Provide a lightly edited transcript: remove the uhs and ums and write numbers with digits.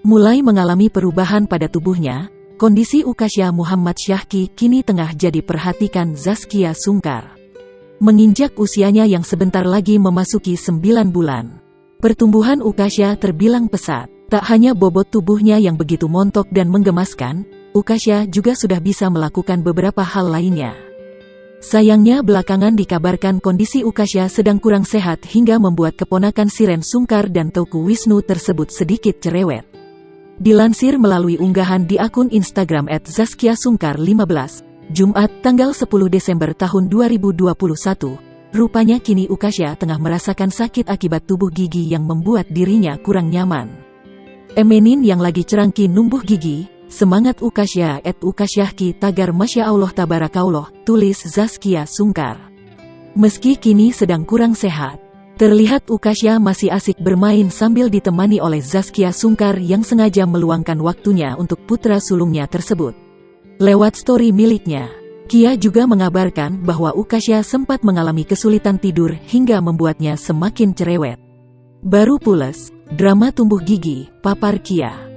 Mulai mengalami perubahan pada tubuhnya, kondisi Ukasha Muhammad Syahki kini tengah jadi perhatikan Zaskia Sungkar. Menginjak usianya yang sebentar lagi memasuki 9 bulan. Pertumbuhan Ukasha terbilang pesat. Tak hanya bobot tubuhnya yang begitu montok dan menggemaskan, Ukasha juga sudah bisa melakukan beberapa hal lainnya. Sayangnya belakangan dikabarkan kondisi Ukasha sedang kurang sehat hingga membuat keponakan Shiren Sungkar dan Teuku Wisnu tersebut sedikit cerewet. Dilansir melalui unggahan di akun Instagram @zaskiasungkar15, Jumat tanggal 10 Desember tahun 2021, rupanya kini Ukasha tengah merasakan sakit akibat tubuh gigi yang membuat dirinya kurang nyaman. Emenin yang lagi cerangki numbuh gigi, semangat Ukasha @Ukasyahki tagar Masya Allah Tabarakallah, tulis Zaskia Sungkar. Meski kini sedang kurang sehat, terlihat Ukasha masih asik bermain sambil ditemani oleh Zaskia Sungkar yang sengaja meluangkan waktunya untuk putra sulungnya tersebut. Lewat story miliknya, Kia juga mengabarkan bahwa Ukasha sempat mengalami kesulitan tidur hingga membuatnya semakin cerewet. Baru pules, drama tumbuh gigi, papar Kia.